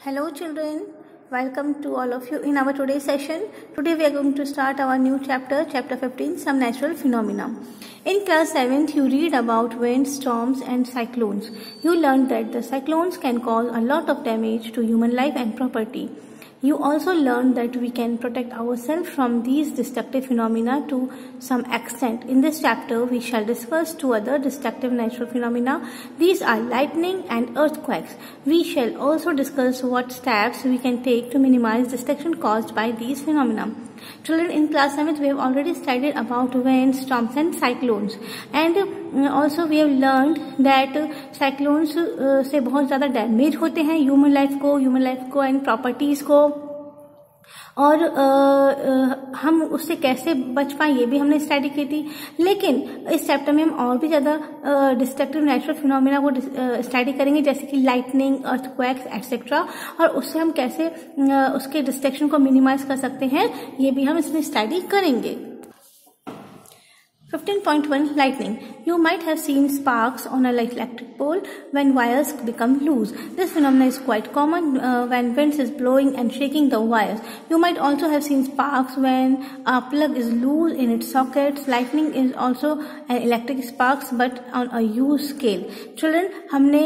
Hello children, welcome to all of you in our today's session. Today we are going to start our new chapter 15, Some Natural Phenomena. In class 7th you read about winds, storms and cyclones. You learned that the cyclones can cause a lot of damage to human life and property. You also learned that we can protect ourselves from these destructive phenomena to some extent. In this chapter, we shall discuss two other destructive natural phenomena. These are lightning and earthquakes. We shall also discuss what steps we can take to minimize destruction caused by these phenomena. Children, in class 7th, we have already studied about winds, storms and cyclones. And also we have learned that cyclones से बहुत ज़्यादा damage होते हैं human life को and properties को, और हम उससे कैसे बच पाएं ये भी हमने स्टडी की थी. लेकिन इस चैप्टर में हम और भी ज़्यादा डिस्ट्रक्टिव नेचुरल फिनोमिना को स्टडी करेंगे, जैसे कि लाइटनिंग, अर्थक्वेक्स एक्सेट्रा, और उससे हम कैसे उसके डिस्ट्रक्शन को मिनिमाइज कर सकते हैं ये भी हम इसमें स्टडी करेंगे. 15.1 Lightning. You might have seen sparks on an electric pole when wires become loose. This phenomenon is quite common when wind is blowing and shaking the wires. You might also have seen sparks when a plug is loose in its sockets. Lightning is also an electric sparks but on a huge scale. Children, हमने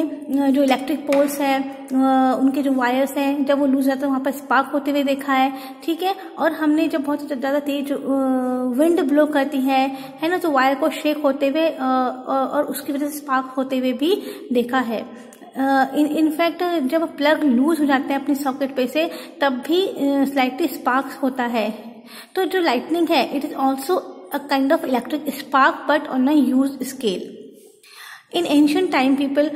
जो electric poles है उनके जो wires हैं जब वो loose रहते हैं वहाँ पर स्पार्क होते हुए देखा है, ठीक है. और हमने जब बहुत ज़्यादा तेज विंड ब्लो करती है ना, तो वायर को शेक होते हुए और उसकी वजह से स्पार्क होते हुए भी देखा है. इनफैक्ट जब प्लग लूज हो जाते हैं अपने सॉकेट पे से तब भी स्लाइटली स्पार्क होता है. तो जो लाइटनिंग है it is also a kind of electric spark but on a huge scale. In ancient time, people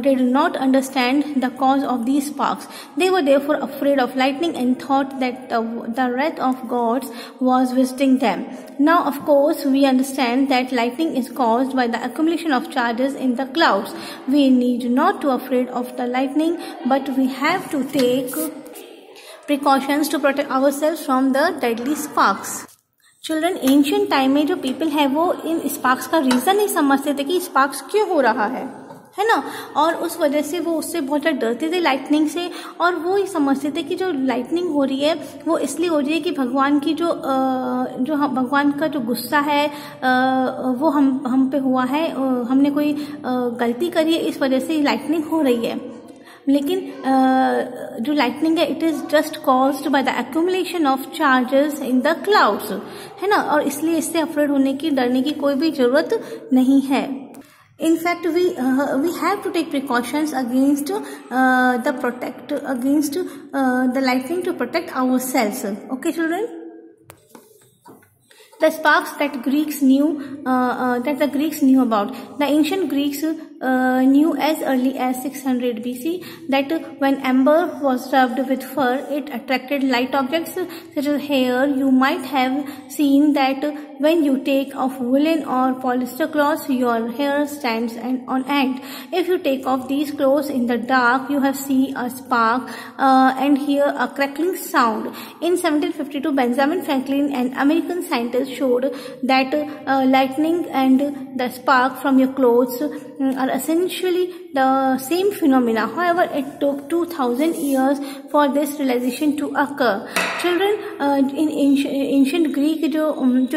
did not understand the cause of these sparks. They were therefore afraid of lightning and thought that the wrath of gods was visiting them. Now, of course, we understand that lightning is caused by the accumulation of charges in the clouds. We need not to afraid of the lightning, but we have to take precautions to protect ourselves from the deadly sparks. Children, ancient time में जो people है वो इन sparks का reason नहीं समझते थे कि sparks क्यों हो रहा है ना, और उस वजह से वो उससे बहुत ज़्यादा डरते थे लाइटनिंग से. और वो ही समझते थे कि जो लाइटनिंग हो रही है वो इसलिए हो रही है कि भगवान की जो भगवान का जो गुस्सा है वो हम पे हुआ है, हमने कोई गलती करी है इस वजह से लाइटनिंग हो रही है. लेकिन जो लाइटनिंग है it is just caused by the accumulation of charges in the clouds, है ना, और इसलिए इससे अफ्रेड होने की, डरने की कोई भी जरूरत नहीं है. In fact, we have to take precautions against the lightning to protect ourselves. Okay, children. The sparks that the Greeks knew about. The ancient Greeks knew as early as 600 BC that when amber was rubbed with fur, it attracted light objects such as hair. You might have seen that when you take off woolen or polyester cloths, your hair stands on end. If you take off these clothes in the dark, you have seen a spark and hear a crackling sound. In 1752, Benjamin Franklin, an American scientist, showed that lightning and the spark from your clothes are essentially the same phenomena. However, it took 2000 years for this realization to occur. Children, in ancient Greek जो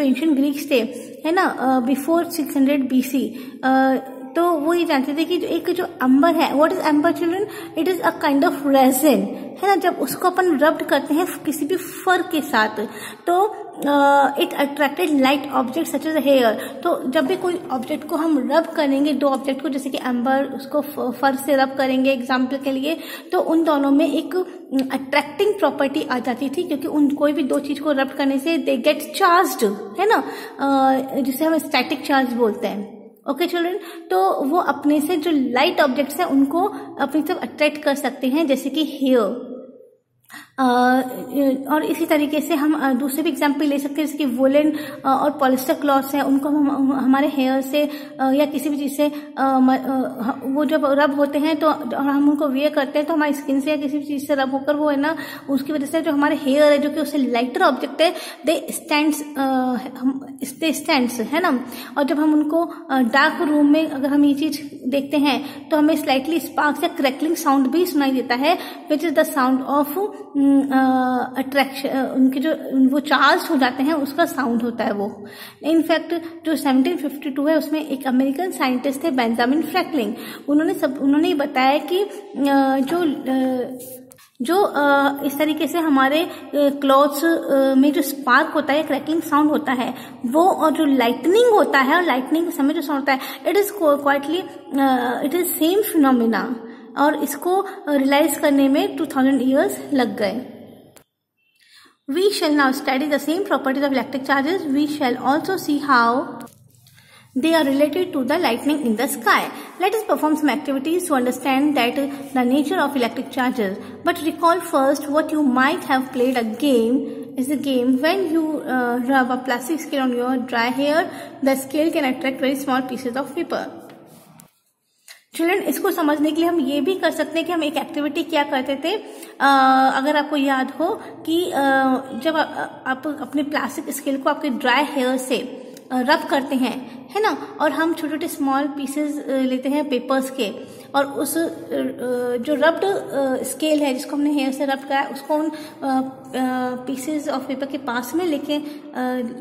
ancient Greeks थे, है ना, before 600 BC, तो वो ये जानते थे कि जो अंबर है, what is amber children? It is a kind of resin, है ना. जब उसको अपन रब्ड करते हैं किसी भी फर के साथ तो it attracted light object such as hair. तो जब भी कोई ऑब्जेक्ट को हम रब करेंगे, दो ऑब्जेक्ट को, जैसे कि अंबर, उसको फर से रब करेंगे एग्जाम्पल के लिए, तो उन दोनों में एक अट्रैक्टिंग प्रॉपर्टी आ जाती थी, क्योंकि उन कोई भी दो चीज को रब करने से दे गेट चार्ज्ड, है ना, जिसे हम स्टैटिक चार्ज बोलते हैं. ओके चिल्ड्रन, तो वो अपने से जो लाइट ऑब्जेक्ट्स हैं उनको अपनी तरफ अट्रैक्ट कर सकते हैं, जैसे कि हेयर. और इसी तरीके से हम दूसरे भी एग्जाम्पल ले सकते हैं, जैसे कि वुलन और पॉलिस्टर क्लॉथ्स हैं, उनको हम हमारे हेयर से या किसी भी चीज़ से वो जब रब होते हैं तो हम उनको वेयर करते हैं तो हमारी स्किन से या किसी भी चीज़ से रब होकर वो है ना, उसकी वजह से जो हमारे हेयर है जो कि उससे लाइटर ऑब्जेक्ट है दे स्टैंड्स है ना। और जब हम उनको डार्क रूम में अगर हम ये चीज़ देखते हैं तो हमें स्लाइटली स्पार्क्स या क्रैकलिंग साउंड भी सुनाई देता है, which is the sound of attraction, उनके जो वो चार्ज हो जाते हैं उसका साउंड होता है वो। इनफैक्ट जो 1752 है उसमें एक अमेरिकन साइंटिस्ट थे बेंजामिन फ्रैंकलिन, उन्होंने बताया कि जो इस तरीके से हमारे क्लॉथ्स में जो स्पार्क होता है, क्रैकलिंग साउंड होता है वो, और जो लाइटनिंग होता है और लाइटनिंग के समय जो साउंड होता है, इट इज सेम फिनोमिना, और इसको रियलाइज करने में 2000 years लग गए। We shall now study the same properties of electric charges. We shall also see how they are related to the lightning in the sky. Let us perform some activities to understand that the nature of electric charges. But recall first what you might have played a game. Is a game when you rub a plastic scale on your dry hair, the scale can attract very small pieces of paper. Children, इसको समझने के लिए हम ये भी कर सकते हैं कि हम एक एक्टिविटी क्या करते थे। अगर आपको याद हो कि जब आप अपने प्लास्टिक स्केल को आपके ड्राई हेयर से रब करते हैं, है ना, और हम छोटे छोटे स्मॉल पीसेस लेते हैं पेपर्स के, और उस जो रब्ड स्केल है जिसको हमने हेयर से रब करा है उसको उन पीसेस ऑफ पेपर के पास में लेके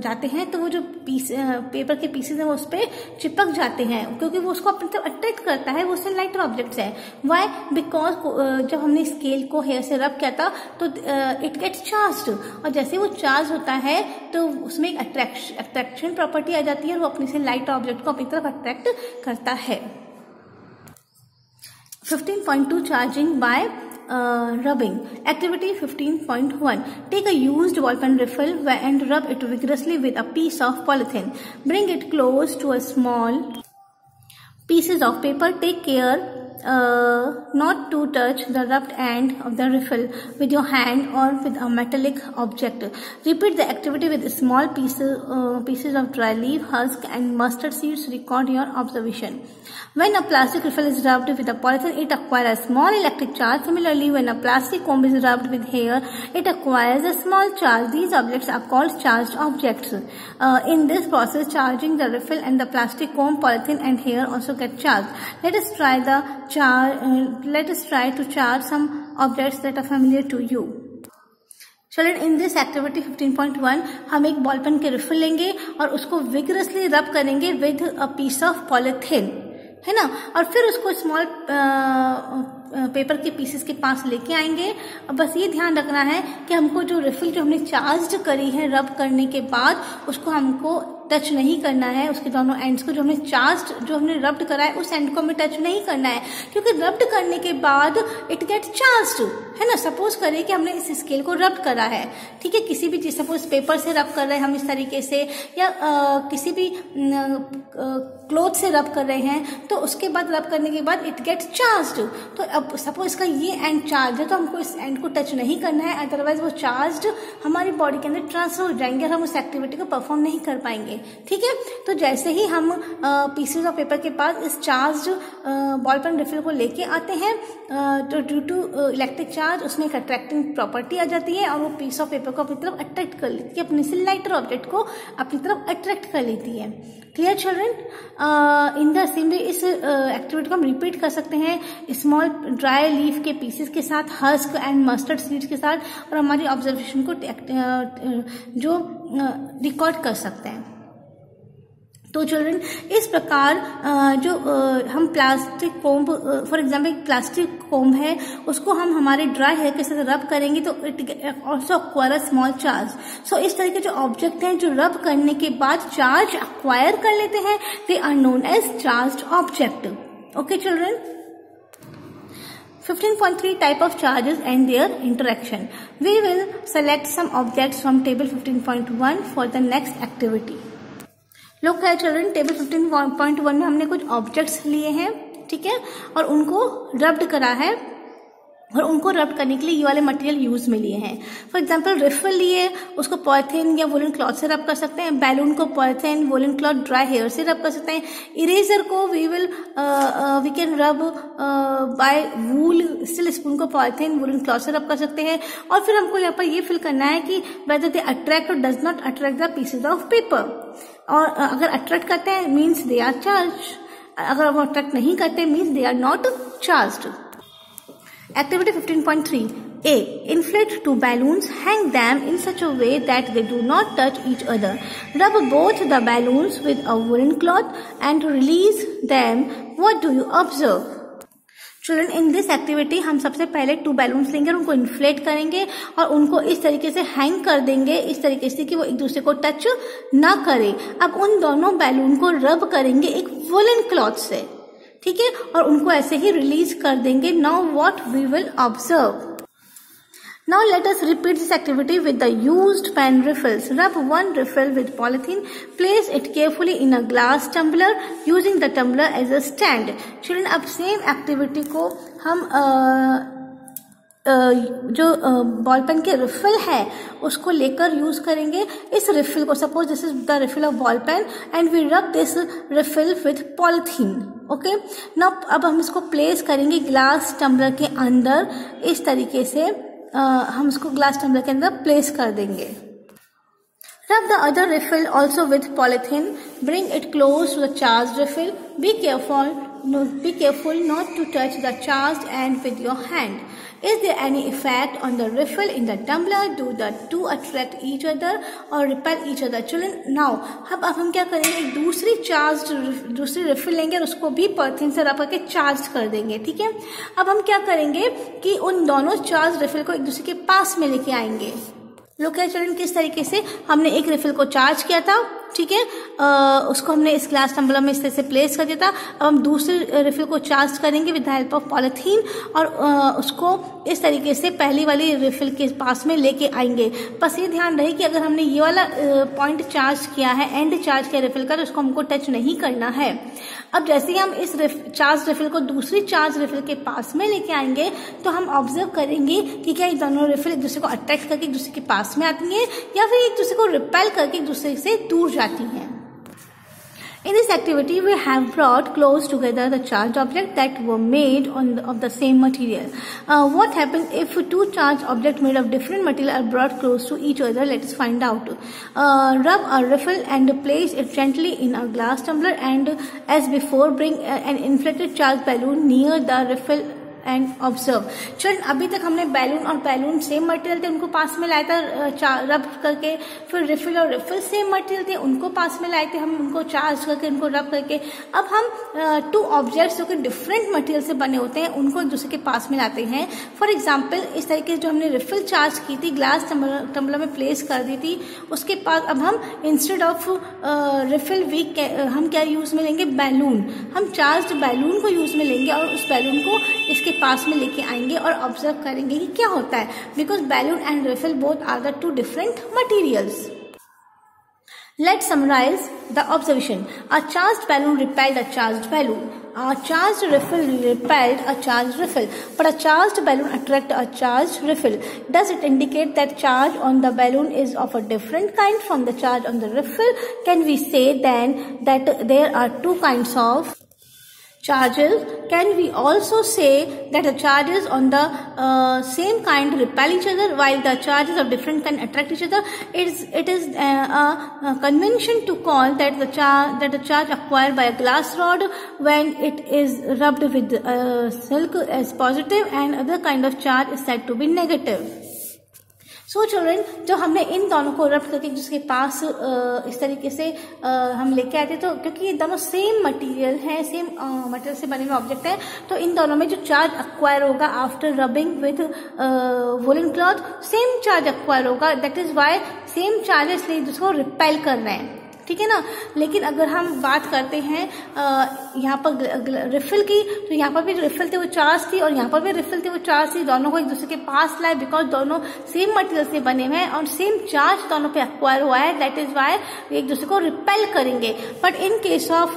जाते हैं, तो वो जो पेपर के पीसेस हैं वो उस पर चिपक जाते हैं, क्योंकि वो उसको अपनी तरफ अट्रैक्ट करता है, वो उससे लाइटर ऑब्जेक्ट्स है। वाई? बिकॉज जब हमने स्केल को हेयर से रब किया था तो इट गेट्स चार्ज्ड, और जैसे वो चार्ज होता है तो उसमें एक अट्रैक्शन प्रॉपर्टी आ जाती है और वो अपने से लाइट ऑब्जेक्ट को अपनी तरफ अट्रैक्ट करता है। 15.2 Charging by rubbing. Activity 15.1. Take a used ball pen refill and rub it vigorously with a piece of polythene. Bring it close to a small pieces of paper. Take care not to touch the rubbed end of the refill with your hand or with a metallic object. Repeat the activity with small pieces of dry leaf, husk and mustard seeds. Record your observation. When a plastic refill is rubbed with a polythene, it acquires a small electric charge. Similarly, when a plastic comb is rubbed with hair, it acquires a small charge. These objects are called charged objects. In this process, charging the refill and the plastic comb, polythene and hair also get charged. Let us try to charge some objects that are familiar to you. Children, in this activity 15.1 हम एक ball pen के refill लेंगे और उसको vigorously rub करेंगे with a piece of polythene, है ना, और फिर उसको स्मॉल पेपर के पीसेस के पास लेके आएंगे। बस ये ध्यान रखना है कि हमको जो रिफिल जो हमने चार्ज करी है रब करने के बाद उसको हमको टच नहीं करना है, उसके दोनों एंड्स को जो हमने रब्ड करा है उस एंड को हमें टच नहीं करना है, क्योंकि रब्ड करने के बाद इट गेट चार्ज्ड, है ना। सपोज करिए कि हमने इस स्केल को रब्ड करा है, ठीक है, किसी भी चीज, सपोज पेपर से रब कर रहे हैं हम इस तरीके से, या किसी भी क्लोथ से रब कर रहे हैं, तो उसके बाद रब करने के बाद इट गेट्स चार्ज्ड। तो अब सपोज इसका ये एंड चार्ज है तो हमको इस एंड को टच नहीं करना है, अदरवाइज वो चार्ज्ड हमारी बॉडी के अंदर ट्रांसफर हो जाएंगे और हम उस एक्टिविटी को परफॉर्म नहीं कर पाएंगे, ठीक है। तो जैसे ही हम पीसेस ऑफ पेपर के पास इस चार्ज बॉल पेन रिफिल को लेके आते हैं तो ड्यू टू इलेक्ट्रिक चार्ज उसमें एक अट्रैक्टिंग प्रॉपर्टी आ जाती है और वो पीस ऑफ पेपर को अपनी तरफ अट्रैक्ट कर लेती है, अपने से लाइटर ऑब्जेक्ट को अपनी तरफ अट्रैक्ट कर लेती है। Clear children? In the same way इस एक्टिविटी को हम रिपीट कर सकते हैं स्मॉल ड्राई लीफ के पीसेस के साथ, हस्क एंड मस्टर्ड सीड्स के साथ, और हमारी ऑब्जर्वेशन को जो रिकॉर्ड कर सकते हैं। तो चिल्ड्रन, इस प्रकार जो हम प्लास्टिक कोम्ब, फॉर एग्जाम्पल एक प्लास्टिक कोम्ब है उसको हम हमारे ड्राई हेयर के साथ रब करेंगे तो it also acquire a small charge. So इस तरह के जो ऑब्जेक्ट हैं जो रब करने के बाद चार्ज अक्वायर कर लेते हैं, they are known as charged object. Okay children? 15.3 type of charges and their interaction. We will select some objects from table 15.1 for the next activity. लोग क्या चिल्ड्रन, टेबल 15.1 में हमने कुछ ऑब्जेक्ट्स लिए हैं, ठीक है, और उनको रब्ड करा है और उनको रब करने के लिए ये वाले मटेरियल यूज में लिए हैं। फॉर एग्जांपल रिफिल लिए, उसको पॉलिथीन या वुलन क्लॉथ से रब कर सकते हैं। बैलून को polythene, woollen cloth, dry hair से रब कर सकते हैं। इरेजर को we can rub by wool, steel spoon को पॉलिथीन, वुलन क्लॉथ से रब कर सकते हैं। और फिर हमको यहाँ पर ये फिल करना है कि वेदर दे अट्रैक्ट और does not attract the pieces of paper. और अगर अट्रैक्ट करते हैं मीन्स दे आर चार्ज, अगर वो अट्रैक्ट नहीं करते means they are not charged. Activity 15.3 A. Inflate 2 balloons. Hang them in such a way that they do not touch each other. Rub both the balloons with a woolen cloth and release them. What do you observe? Children, in this activity हम सबसे पहले 2 balloons लेंगे और उनको inflate करेंगे और उनको इस तरीके से हैंग कर देंगे, इस तरीके से कि वो एक दूसरे को टच ना करें। अब उन दोनों बैलून को रब करेंगे एक वुलन क्लॉथ से, ठीक है, और उनको ऐसे ही रिलीज कर देंगे। Now what we will observe. Now let us repeat this activity with the used pen refills. Rub one refill with polythene. Place it carefully in a glass tumbler using the tumbler as a stand. Children, अब same activity को हम जो ball pen के refill है उसको लेकर use करेंगे। इस रिफिल को, suppose this is the refill of ball pen and we rub this refill with polythene. Okay, now अब हम इसको प्लेस करेंगे ग्लास टम्बलर के अंदर, इस तरीके से हम इसको ग्लास टम्बलर के अंदर प्लेस कर देंगे। Rub the other refill also with polythene. Bring it close to the charged refill. Be careful not to touch the charged end with your hand. Is there any effect on the refill in the tumbler? Do the two attract each other or repel each other? Children, now अब हम क्या करेंगे, एक दूसरी refill लेंगे और उसको भी पॉलिथीन से रब करके चार्ज कर देंगे। ठीक है, अब हम क्या करेंगे कि उन दोनों चार्ज रिफिल को एक दूसरे के पास में लेके आएंगे। लोग चिल्ड्रन, किस तरीके से हमने एक रिफिल को चार्ज किया था, ठीक है, उसको हमने इस ग्लास टम्बलर में इस तरह से प्लेस कर दिया था। अब हम दूसरे रिफिल को चार्ज करेंगे with the help of polythene और उसको इस तरीके से पहली वाली रिफिल के पास में लेके आएंगे। बस ये ध्यान रहे कि अगर हमने ये वाला पॉइंट चार्ज किया है, एंड चार्ज किया रिफिल का, तो उसको हमको टच नहीं करना है। अब जैसे ही हम इस चार्ज रिफिल को दूसरी चार्ज रिफिल के पास में लेके आएंगे तो हम ऑब्जर्व करेंगे कि क्या ये दोनों रिफिल एक दूसरे को अट्रैक्ट करके एक दूसरे के पास में आती हैं या फिर एक दूसरे को रिपेल करके एक दूसरे से दूर जाती हैं। In this activity, we have brought close together the charged objects that were made of the same material. What happens if two charged objects made of different material are brought close to each other? Let us find out. Rub a refill and place it gently in a glass tumbler, and as before, bring an inflated charged balloon near the refill and observe. चल, अभी तक हमने balloon और balloon same material थे उनको पास में लाया था रब करके, फिर रिफिल और रिफिल सेम मटेरियल थे उनको पास में लाए थे हम, उनको चार्ज करके उनको रब करके। अब हम टू ऑब्जेक्ट्स जो कि डिफरेंट मटेरियल से बने होते हैं उनको एक दूसरे के पास में लाते हैं। फॉर एग्जाम्पल, इस तरीके से जो हमने रिफिल चार्ज की थी, ग्लास टम्बलर में प्लेस कर दी थी, उसके बाद अब हम इंस्टेड ऑफ रिफिल हम क्या यूज में लेंगे, बैलून। हम चार्ज बैलून को यूज में लेंगे और उस बैलून को इसके पास में लेके आएंगे और ऑब्जर्व करेंगे कि क्या होता है, because balloon and refill both are the two different materials. Let's summarize the observation. A charged balloon repelled a charged balloon. A charged refill repelled a charged refill. But a charged balloon attracted a charged refill. Does it indicate that charge on the balloon is of a different kind from the charge on the refill? Can we say then that there are two kinds of charges? Can we also say that the charges on the same kind repel each other while the charges of different kind attract each other? It is a convention to call that the charge acquired by a glass rod when it is rubbed with silk as positive, and other kind of charge is said to be negative. So children, जो हमने इन दोनों को रब करके जिसके पास इस तरीके से हम लेके आए थे, तो क्योंकि ये दोनों सेम मटेरियल हैं, सेम मटेरियल से बने हुए ऑब्जेक्ट हैं, तो इन दोनों में जो चार्ज अक्वायर होगा after rubbing with woollen cloth, same charge acquire होगा। That is why same charge इसलिए जिसको रिपेल कर रहे हैं, ठीक है ना। लेकिन अगर हम बात करते हैं यहाँ पर रिफिल की, तो यहाँ पर भी रिफिल थे वो चार्ज थी और यहाँ पर भी रिफिल थे वो चार्ज थी, दोनों को एक दूसरे के पास लाए बिकॉज दोनों सेम मटेरियल से बने हुए हैं और सेम चार्ज दोनों पे एक्वायर हुआ है। दैट इज वाई एक दूसरे को रिपेल करेंगे। But in case of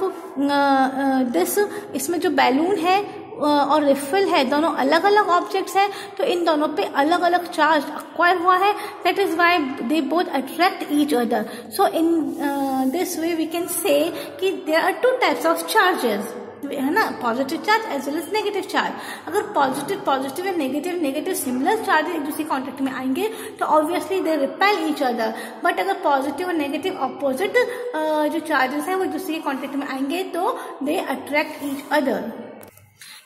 this, इसमें जो बैलून है और रिफिल है, दोनों अलग अलग ऑब्जेक्ट्स हैं, तो इन दोनों पे अलग अलग चार्ज अक्वायर हुआ है. That is why they both attract each other. So in this way we can say कि there are two types of charges, है ना, positive charge as well as negative charge. अगर पॉजिटिव या negative similar charge एक दूसरे contact में आएंगे तो obviously they repel each other. But अगर पॉजिटिव और नेगेटिव अपोजिट जो चार्जेस हैं वो एक दूसरे के कॉन्टेक्ट में आएंगे तो they attract each other.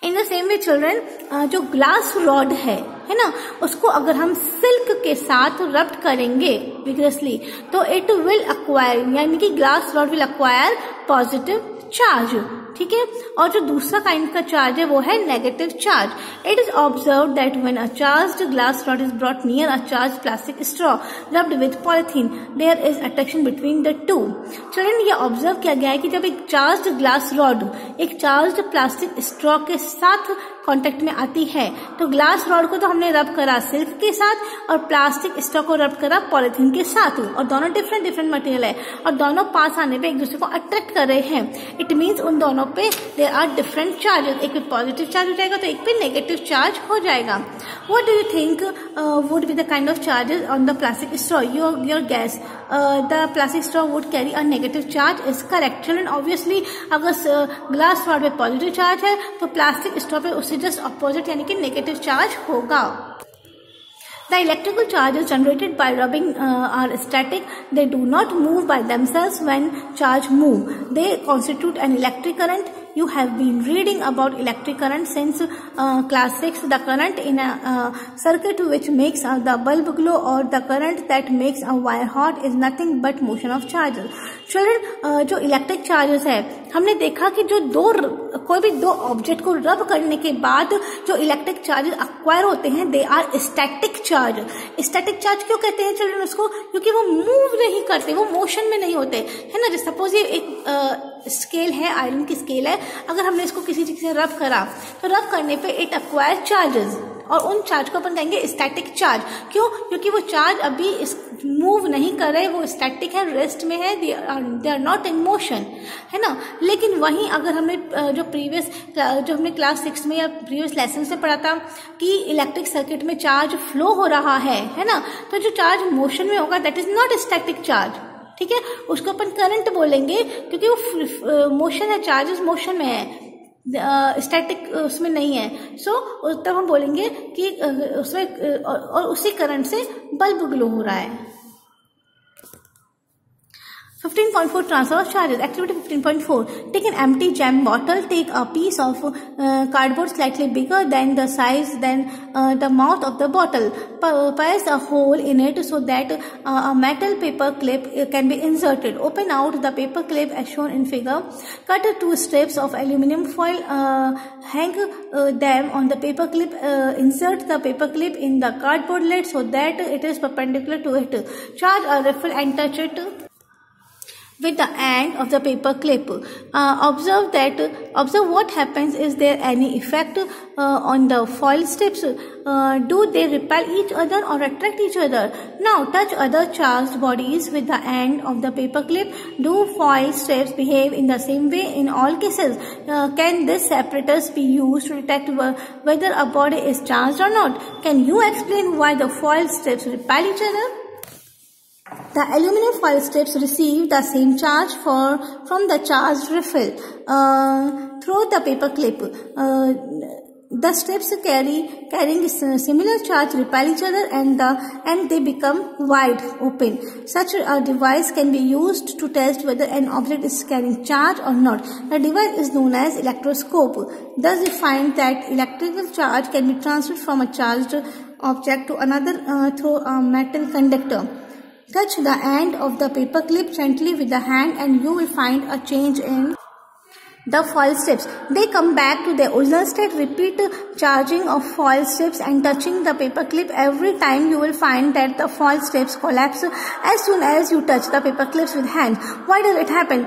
In the same way children, जो ग्लास रॉड है ना, उसको अगर हम सिल्क के साथ रब्ड करेंगे विग्रसली तो इट विल अक्वायर, यानी कि glass rod will acquire positive charge. ठीक है. और जो दूसरा काइंड का चार्ज है वो है negative charge. It is observe that when a charged glass rod is brought near a charge plastic straw rubbed with polythene there is attraction between the two. Children, ये ऑब्जर्व किया गया है कि जब एक चार्ज्ड ग्लास रॉड एक charged plastic straw के साथ कांटेक्ट में आती है तो ग्लास रॉड को तो हमने रब करा सिल्क के साथ और प्लास्टिक स्ट्रॉ को रब करा पॉलिथीन के साथ, और दोनों डिफरेंट मटेरियल है और दोनों पास आने पे एक दूसरे को अट्रैक्ट कर रहे हैं. इट मीन्स उन दोनों पे देयर आर डिफरेंट चार्जेस. एक पे पॉजिटिव चार्ज हो जाएगा तो एक पे नेगेटिव चार्ज हो जाएगा. What do you think would be the kind of charges on the plastic straw? Your gas. The plastic straw would carry a negative charge is correct. Children, obviously अगर glass rod में positive charge है तो plastic straw पे उससे just opposite यानी कि negative charge होगा. The electrical charges generated by rubbing are static. They do not move by themselves when charge move. They constitute an electric current. You have been reading about electric current since class 6. The current in a circuit which makes the bulb glow or the current that makes a wire hot is nothing but motion of charges. Children, जो electric charges है हमने देखा कि जो कोई भी दो object को रब करने के बाद जो इलेक्ट्रिक चार्जेस अक्वायर होते हैं they are static charge. Static charge क्यों कहते हैं चिल्ड्रन उसको? क्योंकि वो मूव नहीं करते, वो मोशन में नहीं होते, है ना. जैसे सपोज ये एक स्केल है, आयरन की स्केल है, अगर हमने इसको किसी चीज से रब करा तो रब करने पे इट अक्वायर चार्जेस और उन चार्ज को अपन कहेंगे स्टैटिक चार्ज. क्यों? क्योंकि वो चार्ज अभी मूव नहीं कर रहे, वो स्टैटिक है, रेस्ट में है, they are not in motion, है ना. लेकिन वहीं अगर हमने जो हमने क्लास 6 में या प्रीवियस लेसन में पढ़ा था कि इलेक्ट्रिक सर्किट में चार्ज फ्लो हो रहा है ना, तो जो चार्ज मोशन में होगा that is not static charge. ठीक है, उसको अपन करंट बोलेंगे क्योंकि वो मोशन है, चार्जेस मोशन में है, स्टैटिक उसमें नहीं है. तब हम बोलेंगे कि उसमें और उसी करंट से बल्ब ग्लो हो रहा है. 15.4 Transfer of charges. Activity 15.4. Take an empty jam bottle. Take a piece of cardboard slightly bigger than the size than the mouth of the bottle. Pierce a hole in it so that a metal paper clip can be inserted. Open out the paper clip as shown in figure. Cut 2 strips of aluminum foil. Hang them on the paper clip. Insert the paper clip in the cardboard lid so that it is perpendicular to it. Charge a riffle and touch it with the end of the paper clip. Observe what happens. Is there any effect on the foil strips? Do they repel each other or attract each other? Now touch other charged bodies with the end of the paper clip. Do foil strips behave in the same way in all cases? Can this apparatus be used to detect whether a body is charged or not? Can you explain why the foil strips repel each other? The aluminum foil strips receive the same charge from the charged riffle through the paper clip. The strips carrying similar charge repel each other and they become wide open. Such a device can be used to test whether an object is carrying charge or not. The device is known as electroscope. Thus we find that electrical charge can be transferred from a charged object to another through a metal conductor. Touch the end of the paper clip gently with the hand and you will find a change in the foil strips. They come back to their original state. Repeat charging of foil strips and touching the paper clip every time. You will find that the foil strips collapse as soon as you touch the paper clips with hand. Why does it happen?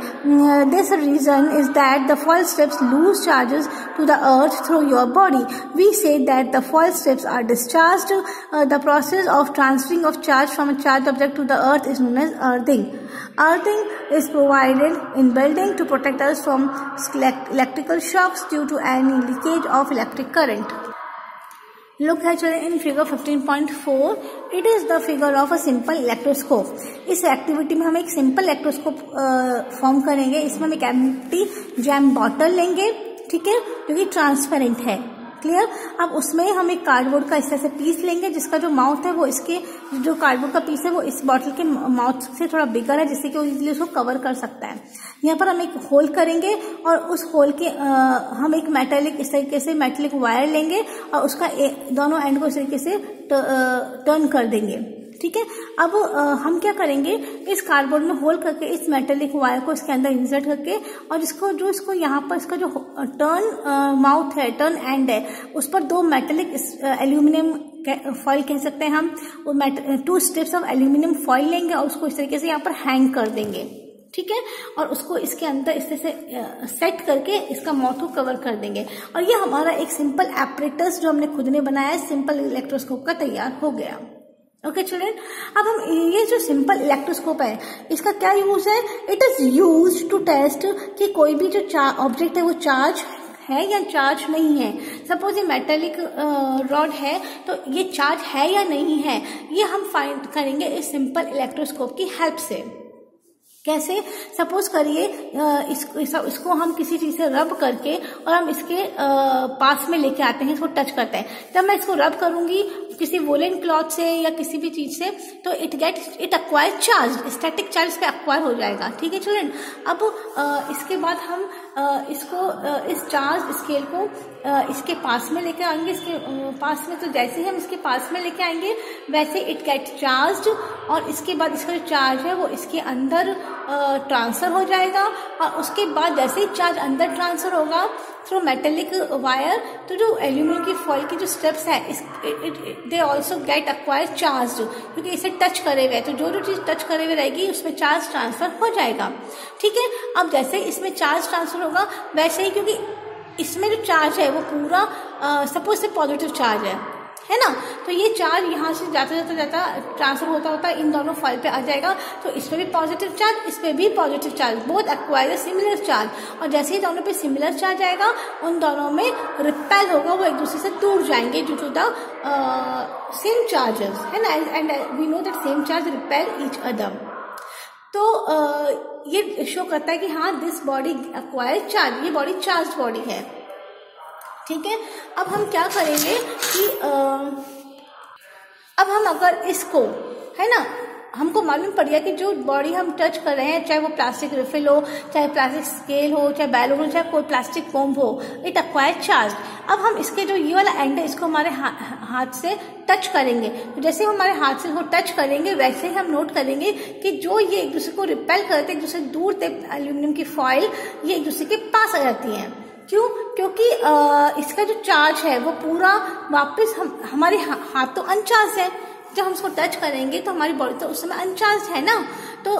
This reason is that the foil strips lose charges to the earth through your body. We say that the foil strips are discharged. The process of transferring of charge from a charged object to the earth is known as earthing. Earthing is provided in building to protect us from cause electrical shocks due to any leakage of electric current. Look here children in figure 15.4. It is the figure of a simple electroscope. इस activity में हम एक simple electroscope form करेंगे. इसमें हम एक empty jam bottle लेंगे, ठीक है, जो कि ट्रांसपेरेंट है. क्लियर. अब उसमें हम एक कार्डबोर्ड का इस तरह से पीस लेंगे जिसका जो माउथ है वो इसके जो कार्डबोर्ड का पीस है वो इस बॉटल के माउथ से थोड़ा बिगर है जिससे कि वो इजीली उसको कवर कर सकता है. यहाँ पर हम एक होल करेंगे और उस होल के हम एक मेटेलिक इस तरीके से मेटेलिक वायर लेंगे और उसका दोनों एंड को इस तरीके से टर्न कर देंगे. ठीक है. अब हम क्या करेंगे, इस कार्डबोर्ड में होल करके इस मेटेलिक वायर को इसके अंदर इंसर्ट करके और इसको यहाँ पर इसका जो टर्न माउथ है, टर्न एंड है, उस पर दो मेटेलिक एल्यूमिनियम फॉइल कह सकते हैं हम, वो 2 स्ट्रिप्स ऑफ एल्यूमिनियम फॉइल लेंगे और उसको इस तरीके से यहाँ पर हैंग कर देंगे. ठीक है. और उसको इसके अंदर इस तरह से सेट करके इसका माउथ को कवर कर देंगे और ये हमारा एक सिंपल एपरेटस जो हमने खुद ने बनाया है सिंपल इलेक्ट्रोस्कोप का तैयार हो गया. Okay children. अब हम ये जो सिंपल इलेक्ट्रोस्कोप है इसका क्या यूज है, it is use to test कि कोई भी जो ऑब्जेक्ट है वो चार्ज है या चार्ज नहीं है. सपोज ये मेटेलिक रॉड है तो ये चार्ज है या नहीं है, ये हम फाइंड करेंगे इस सिंपल इलेक्ट्रोस्कोप की हेल्प से. कैसे, सपोज करिए इसको हम किसी चीज से रब करके और हम इसके पास में लेके आते हैं, इसको टच करते हैं. जब मैं इसको रब करूंगी किसी वोलन क्लॉथ से या किसी भी चीज से तो it acquire charge, static charge पे अक्वायर हो जाएगा. ठीक है चिल्ड्रन. अब इसके बाद हम इसको इस चार्ज स्केल को इसके पास में लेके आएंगे, इसके पास में. तो जैसे ही हम इसके पास में लेके आएंगे वैसे इट गेट चार्ज और इसके बाद इसका जो चार्ज है वो इसके अंदर ट्रांसफर हो जाएगा और उसके बाद जैसे ही चार्ज अंदर ट्रांसफर होगा थ्रू मेटेलिक वायर तो जो एल्यूमिनियम की फॉइल की जो स्टेप्स है they also get acquire charge, क्योंकि इसे टच करे हुए तो जो चीज टच करे हुए रहेगी उसमें चार्ज ट्रांसफर हो जाएगा. ठीक है. अब जैसे इसमें चार्ज ट्रांसफर होगा वैसे ही, क्योंकि इसमें जो चार्ज है वो पूरा सपोज से पॉजिटिव चार्ज है ना, तो ये चार्ज यहाँ से जाता ट्रांसफर होता इन दोनों फॉइल पे आ जाएगा. तो इस पे भी पॉजिटिव चार्ज, इस पे भी positive charge, both acquire similar charge. और जैसे ही दोनों पे सिमिलर चार्ज आएगा उन दोनों में रिपेल होगा, वो एक दूसरे से दूर जाएंगे due to the same charges, है ना. And we know that same charge repel each other. तो ये शो करता है कि हाँ दिस बॉडी एक्वायर चार्ज, ये बॉडी चार्ज बॉडी है. ठीक है. अब हम क्या करेंगे कि अब हम अगर इसको, है ना, हमको मालूम पड़ गया कि जो बॉडी हम टच कर रहे हैं चाहे वो प्लास्टिक रिफिल हो, चाहे प्लास्टिक स्केल हो, चाहे बैलून हो, चाहे कोई प्लास्टिक कोम्ब हो, इट अक्वायर चार्ज. अब हम इसके जो ये वाला एंड है इसको हमारे हाथ से टच करेंगे. तो जैसे हम हमारे हाथ से वो टच करेंगे वैसे ही हम नोट करेंगे कि जो ये एक दूसरे को रिपेल करते एक दूसरे दूर थे एल्यूमिनियम की फॉइल, ये एक दूसरे के पास आ जाती हैं. क्यों? क्योंकि इसका जो चार्ज है वो पूरा वापस हमारे हाथ तो अनचार्ज है, जब हम उसको टच करेंगे तो हमारी बॉडी तो उस समय अनचार्ज है ना. तो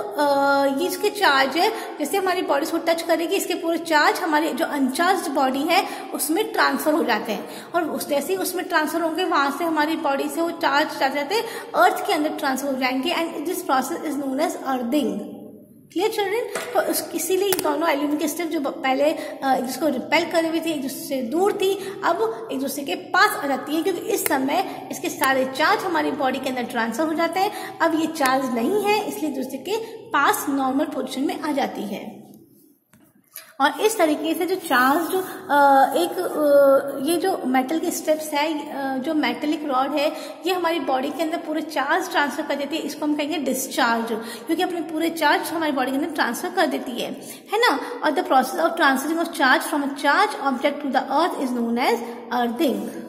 ये इसके चार्ज है, जैसे हमारी बॉडी उसको टच करेगी इसके पूरे चार्ज हमारी जो अनचार्ज बॉडी है उसमें ट्रांसफर हो जाते हैं और जैसे ही उसमें ट्रांसफर होंगे वहां से हमारी बॉडी से वो चार्ज जाते अर्थ के अंदर ट्रांसफर हो जाएंगे. And this process is known as earthing. Clear children. तो इसीलिए दोनों एल्यूमिनियम की स्ट्रिप जो पहले एक दूसरे को रिपेल करे हुई थी, एक दूसरे से दूर थी, अब एक दूसरे के पास आ जाती है क्योंकि इस समय इसके सारे चार्ज हमारी बॉडी के अंदर ट्रांसफर हो जाते हैं. अब ये चार्ज नहीं है इसलिए दूसरे के पास नॉर्मल पोजीशन में आ जाती है. और इस तरीके से जो चार्ज जो ये जो मेटल के स्टेप्स है, जो मेटेलिक रॉड है, ये हमारी बॉडी के अंदर पूरे चार्ज ट्रांसफर कर देती है. इसको हम कहेंगे डिस्चार्ज, क्योंकि अपने पूरे चार्ज हमारी बॉडी के अंदर ट्रांसफर कर देती है ना. और the process of transferring of charge from a charge object to the earth is known as earthing.